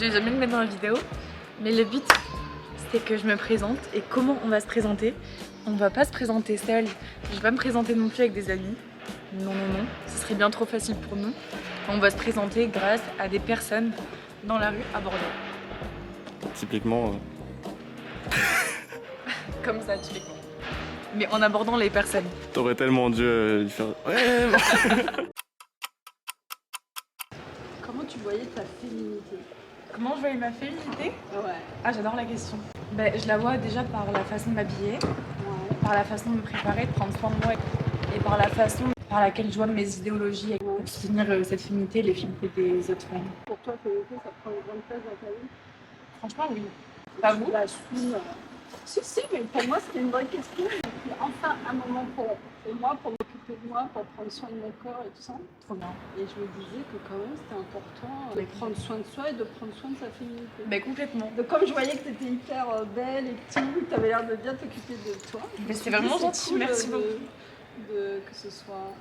Je vais jamais le mettre dans la vidéo, mais le but c'est que je me présente. Et comment on va se présenter? On va pas se présenter seul, je vais pas me présenter non plus avec des amis. Non, non, non, ce serait bien trop facile pour nous. On va se présenter grâce à des personnes dans la rue à Bordeaux. Typiquement. Comme ça, typiquement. Mais en abordant les personnes. T'aurais tellement dû lui faire. Ouais. Comment tu voyais ta féminité? Comment je voyais ma féminité? Ouais. Ah, j'adore la question. Ben, je la vois déjà par la façon de m'habiller, par la façon de me préparer, de prendre soin de moi, et par la façon par laquelle je vois mes idéologies pour soutenir cette féminité, les féminités des autres femmes. Pour toi, féminité, ça prend une grande place dans ta vie? Franchement, oui. Pas vous? La suis. Si, mais pour moi, c'était une vraie question. Et puis, enfin, un moment pour moi, pour m'occuper de moi, pour prendre soin de mon corps et tout ça. Trop bien. Et je me disais que quand même, c'était important de prendre soin de soi et de prendre soin de sa féminité. Ben, complètement. Donc, comme je voyais que tu étais hyper belle et tout, tu avais l'air de bien t'occuper de toi. Mais c'est vraiment gentil, cool merci beaucoup. Que ce soit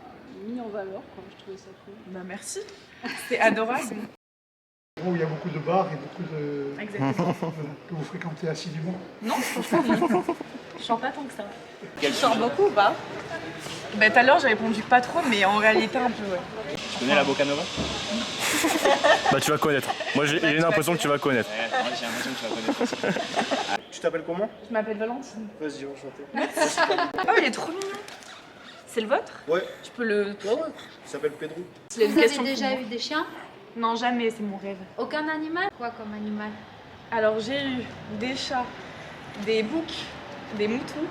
mis en valeur, quoi. Je trouvais ça cool. Ben, merci. C'est adorable. Où il y a beaucoup de bars et beaucoup de... Exactement. que vous fréquentez assidûment. Non, franchement, non. Je sors pas tant que ça. Tu sors beaucoup ou pas? Ben, tout à l'heure, j'ai répondu pas trop, mais en réalité, un peu, ouais. Tu connais la Boca Nova? Bah, tu vas connaître. Moi, j'ai l'impression que tu vas connaître. Ouais, moi j'ai l'impression que tu vas connaître aussi. Tu t'appelles comment? Je m'appelle Valentine. Vas-y, enchanté. Oh, il est trop mignon. C'est le vôtre? Ouais. Je peux le... Ouais. Il s'appelle Pedro. C'est une Vous avez question pour déjà moi. eu des chiens? Non, jamais, c'est mon rêve. Aucun animal? Quoi comme animal? Alors, j'ai eu des chats, des boucs, des moutons,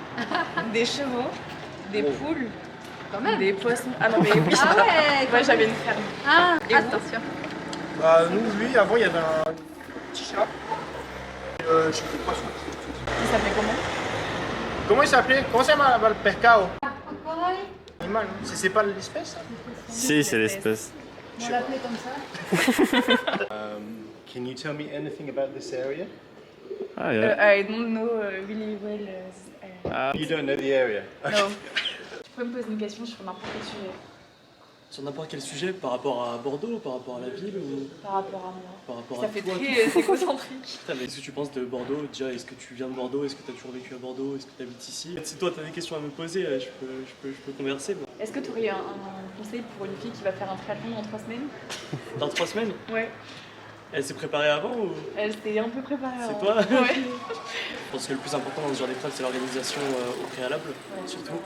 des chevaux, des poules, Quand même. des poissons. Ah non, mais oui. Ah ouais, Ouais, j'avais une ferme. Ah, Et vous? attention. Bah, nous, lui, avant, il y avait un petit chat. Je sais pas son Il s'appelait comment? Comment il s'appelait? Comment ça s'appelle le percao? Pareil. Animal, hein. C'est pas l'espèce, ça? Si, c'est l'espèce. On l'appelait comme ça. Can you tell me anything about this area? Ah, yeah. I don't know really well. You don't know the area. No. Tu peux me poser une question sur n'importe quel sujet? Sur n'importe quel sujet, par rapport à Bordeaux, par rapport à la ville ou Par rapport à moi. par rapport Ça à fait toi? très égocentrique. Putain, mais qu'est-ce que tu penses de Bordeaux? Déjà, est-ce que tu viens de Bordeaux? Est-ce que tu as toujours vécu à Bordeaux? Est-ce que tu habites ici? Si toi, tu as des questions à me poser, je peux converser. Est-ce que tu aurais un conseil pour une fille qui va faire un triathlon dans 3 semaines? Dans 3 semaines? Ouais. Elle s'est préparée avant ou Elle s'est un peu préparée. c'est avant. toi? Ouais. Je pense que le plus important dans ce genre d'épreuve, c'est l'organisation au préalable, surtout.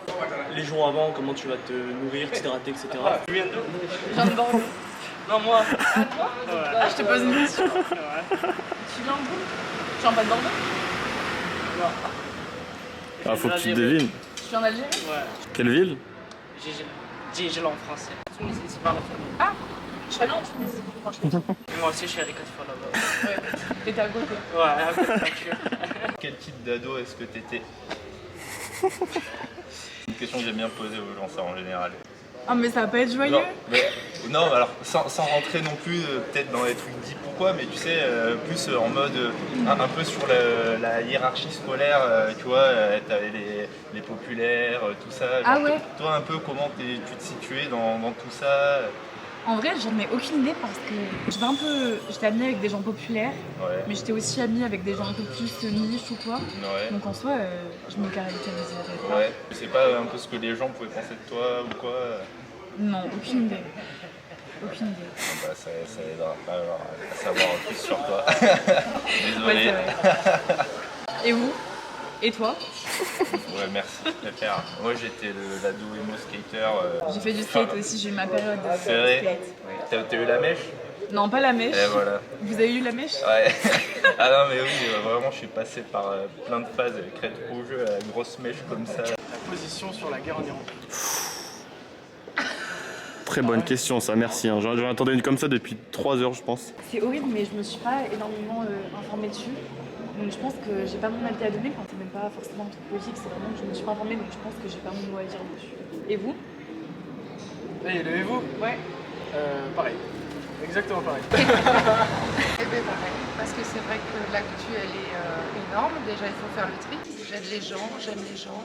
Les jours avant, comment tu vas te nourrir, t'hydrater, etc. Je viens de Bordeaux. Non, moi. Ah, toi? Ah, je te pose une question. Tu viens d'où? Tu viens pas de Bordeaux? Ah, faut que tu devines. Tu viens d'Algérie? Quelle ville? Gégel en français. Tunisie, c'est par la famille. Ah, je serais bien en Tunisie, franchement. Moi aussi, je suis allé 4 fois là-bas. Ouais, t'étais à côté. Ouais, à côté de nature. Quel type d'ado est-ce que t'étais? C'est une question que j'aime bien poser aux gens, ça en général. Ah, mais ça va pas être joyeux? Non, alors sans rentrer non plus peut-être dans les trucs deep ou quoi, mais tu sais, plus en mode un peu sur la hiérarchie scolaire, tu vois, t'avais les populaires, tout ça. Ah Genre, ouais. Toi un peu, comment tu te situais dans tout ça? En vrai, j'en ai aucune idée parce que j'étais amie avec des gens populaires, Ouais. mais j'étais aussi amie avec des gens un peu plus niche ou quoi. Ouais. Donc en soi, je me caractérisais pas. Ouais. Je sais pas un peu ce que les gens pouvaient penser de toi ou quoi. Non, aucune idée. Aucune idée. Bah, ça aidera pas alors, à savoir plus sur toi. Ouais, Désolé. c'est vrai. Et vous? Et toi? Ouais, merci. Pépère. Moi j'étais l'ado emo skater. J'ai fait du skate aussi, j'ai eu ma période de C'est vrai. skate. Ouais. T'as eu la mèche? Non, pas la mèche. Et voilà. Vous avez eu la mèche? Ouais. Ah non mais oui, vraiment je suis passé par plein de phases, crête rouge, grosse mèche comme ça. Ta position sur la guerre en Iran. Très bonne question, ça, merci. Hein. J'en attendais une comme ça depuis 3 heures, je pense. C'est horrible, mais je me suis pas énormément informée dessus. Donc je pense que j'ai pas mon avis à donner, quand c'est même pas forcément anthropologique, c'est vraiment que je me suis pas informée, donc je pense que j'ai pas mon mot à dire dessus. Et vous? Et levez-vous. Ouais. Pareil. Exactement pareil. Eh bien pareil, parce que c'est vrai que l'actu elle est énorme. Déjà il faut faire le tri. J'aide les gens, j'aime les gens,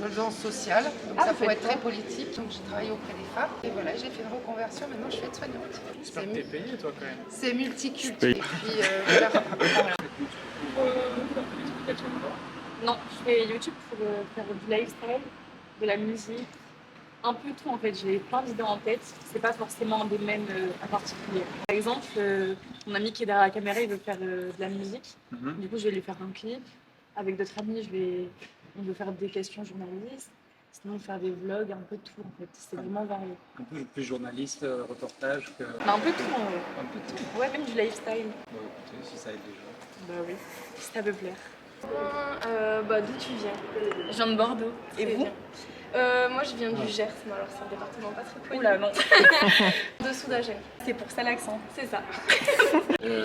Urgence sociale, donc Ah, ça vous pourrait faites être très politique. Donc j'ai travaillé auprès des femmes et voilà, j'ai fait une reconversion. Maintenant, je suis aide-soignante. J'espère que t'es payé toi quand même. C'est multiculturel. Oui. Et puis voilà. Non, je fais YouTube pour faire du lifestyle, de la musique, un peu tout en fait. J'ai plein d'idées en tête, c'est pas forcément un domaine en particulier. Par exemple, mon ami qui est derrière la caméra, il veut faire de la musique. Du coup, je vais lui faire un clip. Avec d'autres amis, on veut faire des questions journalistes. Sinon, faire des vlogs, un peu tout en fait. C'est vraiment varié. Un peu plus journaliste, reportage que. Un peu tout en vrai. Un peu tout. Ouais, même du lifestyle. Bon, écoutez, si ça aide les gens. Bah oui, si ça peut plaire. D'où tu viens? Je viens de Bordeaux. Et vous? Moi je viens du Gers, mais alors c'est un département pas très connu. Oula, non. Dessous d'Agen. C'est pour ça l'accent. C'est ça.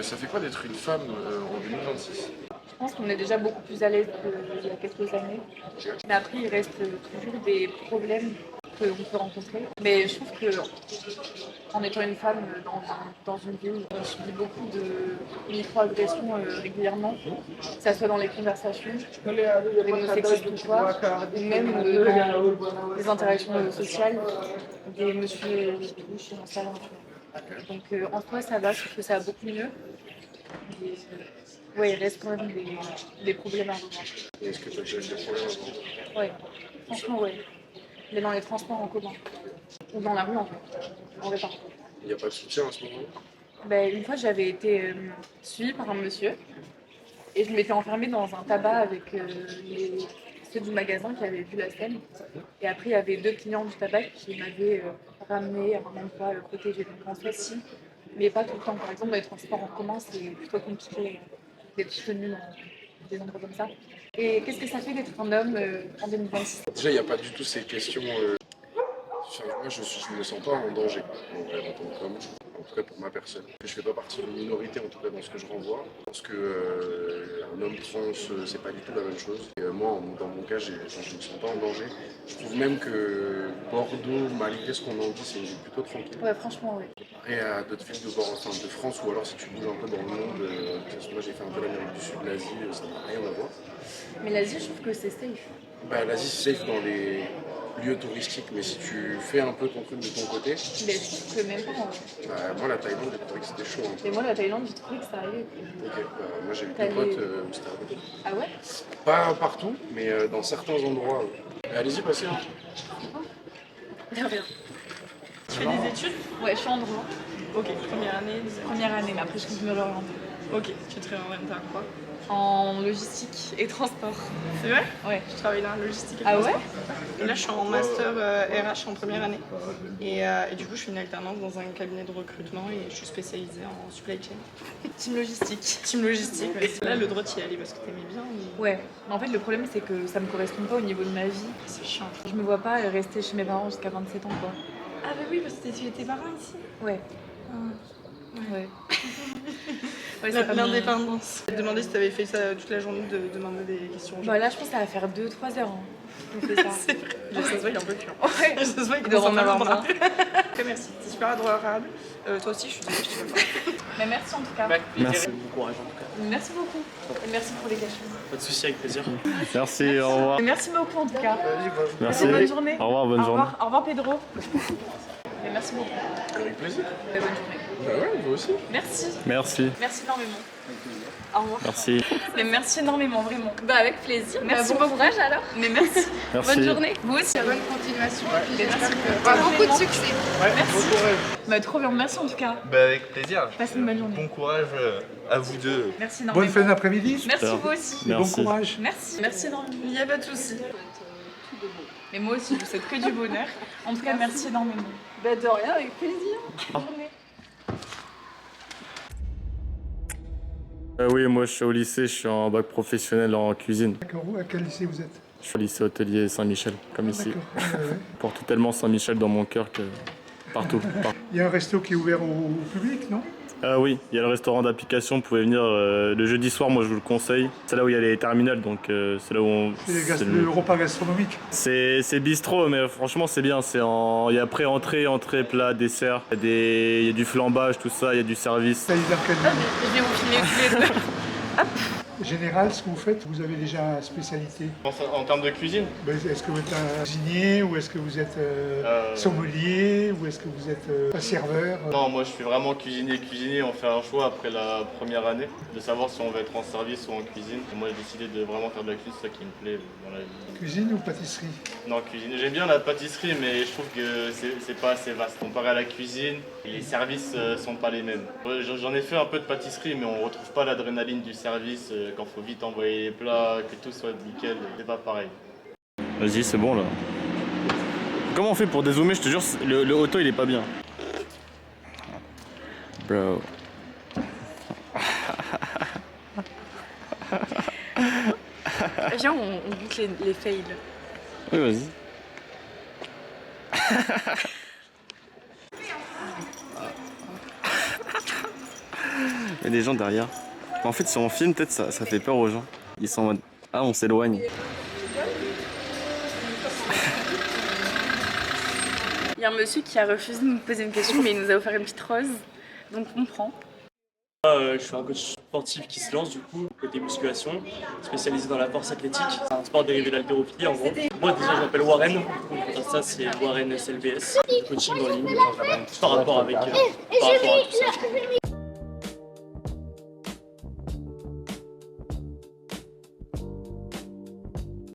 Ça fait quoi d'être une femme en 2026? Je pense qu'on est déjà beaucoup plus à l'aise qu'il y a quelques années. Mais après, il reste toujours des problèmes qu'on peut rencontrer. Mais je trouve que en étant une femme dans une ville, on subit beaucoup de micro-agressions régulièrement, que ça soit dans les conversations, les sexistes ou quoi, ou même dans les interactions sociales, des monsieur qui touchent en salon. Donc en soi, ça va, je trouve que ça va beaucoup mieux. Ouais, il reste quand même des problèmes à revoir. Est-ce que tu as déjà eu des problèmes avant? Ouais, franchement, ouais. Il est dans les transports en commun. Ou dans la rue, en fait. En vrai, pas. Il n'y a pas de soutien à ce moment-là? Ben, une fois, j'avais été suivie par un monsieur. Et je m'étais enfermée dans un tabac avec ceux du magasin qui avaient vu la scène. Et après, il y avait 2 clients du tabac qui m'avaient ramené à un endroit protégé. Donc en soi, si, mais pas tout le temps. Par exemple, dans les transports en commun, c'est plutôt compliqué d'être soutenu dans des endroits comme ça. Et qu'est-ce que ça fait d'être un homme en 2026? Déjà, il n'y a pas du tout ces questions. Enfin, moi, je ne me sens pas en danger en vrai, en tant qu'homme, en tout cas pour ma personne. Je ne fais pas partie d'une minorité, en tout cas dans ce que je renvoie. Parce que un homme trans, c'est pas du tout la même chose. Et moi, dans mon cas, je ne me sens pas en danger. Je trouve même que Bordeaux, malgré ce qu'on en dit, c'est une ville plutôt tranquille. Ouais, franchement, oui. Comparé à d'autres villes de France, ou alors si tu bouges un peu dans le monde, moi j'ai fait un peu l'Amérique du Sud, l'Asie, ça n'a rien à voir. Mais l'Asie, je trouve que c'est safe. Bah, l'Asie c'est safe dans les lieux touristiques, mais si tu fais un peu ton truc de ton côté. Mais je trouve que même pas. Bah, moi la Thaïlande, j'ai trouvé que c'était chaud. Et moi, la Thaïlande, j'ai trouvé que ça arrivait. Ok, bah, moi j'ai eu des potes où c'était arrivé. Ah ouais? Pas partout, mais dans certains endroits. Allez-y, passez. Hein. De rien. Tu fais des études? Ouais, je suis en droit. Ok, première année. Première année, mais après, je compte me réorienter. Ok, tu te réorientes à quoi? En logistique et transport. C'est vrai? Ouais. Je travaille dans la logistique et Ah transport. ouais? Et là, je suis en master RH en première année. Et du coup, je fais une alternance dans un cabinet de recrutement et je suis spécialisée en supply chain. Team logistique. Team logistique, mais là, le droit t'y allais parce que t'aimais bien. Ou... Ouais. Mais en fait, le problème, c'est que ça me correspond pas au niveau de ma vie. C'est chiant. Je me vois pas rester chez mes parents jusqu'à 27 ans, quoi. Ah bah oui, parce que tu es tes parents ici. Ouais. Ouais. Ouais, L'indépendance. Je me demandais si t'avais fait ça toute la journée de demander des questions. Bah là, je pense que ça va faire 2-3 heures. On fait ça. C'est vrai. Ça se voit, il est un peu chiant. Ouais. Ça se voit, il Il doit commence en à avoir avoir moins. Ok, merci. C'est super adorable. Toi aussi, je suis désolée, je te vois pas. Mais merci en tout cas. Merci. Bon courage en tout cas. Merci beaucoup. Et merci pour les gâcheries. Pas de soucis, avec plaisir. Merci, au revoir. Et merci beaucoup en tout cas. Merci. Bonne journée. Au revoir, bonne journée. Au revoir Pedro. Et merci beaucoup. Avec plaisir. Et bonne journée. Bah ouais, vous aussi. Merci. Merci. Merci énormément. Au revoir. Merci. Mais merci énormément, vraiment. Bah, avec plaisir. Merci bon beaucoup. courage alors. Mais merci. Merci. Bonne journée. Vous aussi. Bonne continuation. Et puis Merci. j'espère que beaucoup de succès. Bah, trop bien. Merci en tout cas. Bah avec plaisir. Passez une bonne journée. Bon courage à vous deux. Merci énormément. Bonne fin d'après-midi. Merci Super. vous aussi. Merci. Bon courage. Merci. Merci énormément. Il n'y a pas de souci. Mais moi aussi, je vous souhaite que du bonheur. En tout cas, merci énormément. Bah, de rien, avec plaisir. Bonne journée. Oui, moi je suis au lycée, je suis en bac professionnel en cuisine. D'accord, à quel lycée vous êtes? Je suis au lycée hôtelier Saint-Michel, comme ici. D'accord. Ouais. Je porte tellement Saint-Michel dans mon cœur que partout. Il y a un resto qui est ouvert au public, non? Oui, il y a le restaurant d'application, vous pouvez venir le jeudi soir, moi je vous le conseille. C'est là où il y a les terminales, donc c'est là où on... C'est le repas gastronomique. C'est bistrot, mais franchement c'est bien. Il y a pré-entrée, entrée, plat, dessert. Il y a du flambage, tout ça, il y a du service. Ça y est, dans quel lieu? Je vais vous filmer tous les deux. Hop. général, ce que vous faites, vous avez déjà spécialité? En termes de cuisine, Est-ce que vous êtes un cuisinier ou est-ce que vous êtes sommelier ou est-ce que vous êtes un serveur? non, moi je suis vraiment cuisinier. On fait un choix après la première année de savoir si on veut être en service ou en cuisine. Et moi j'ai décidé de vraiment faire de la cuisine, c'est ça qui me plaît dans la vie. Cuisine ou pâtisserie? Non, cuisine. J'aime bien la pâtisserie, mais je trouve que c'est pas assez vaste. Comparé à la cuisine, les services sont pas les mêmes. J'en ai fait un peu de pâtisserie, mais on retrouve pas l'adrénaline du service quand faut vite envoyer les plats, que tout soit nickel. C'est pas pareil. Vas-y, c'est bon là. Comment on fait pour dézoomer? Je te jure, le auto il est pas bien. Bro. Viens, on goûte les fails. Oui, vas-y. Il y a des gens derrière. En fait, si on filme, peut-être ça fait peur aux gens. Ils sont en mode ah, on s'éloigne. Il y a un monsieur qui a refusé de nous poser une question, mais il nous a offert une petite rose, donc on prend. Je suis un coach sportif qui se lance du coup, côté musculation, spécialisé dans la force athlétique. C'est un sport dérivé de l'haltérophilie en gros. Moi déjà je m'appelle Warren, donc ça c'est Warren SLBS, coaching en ligne par rapport à tout ça.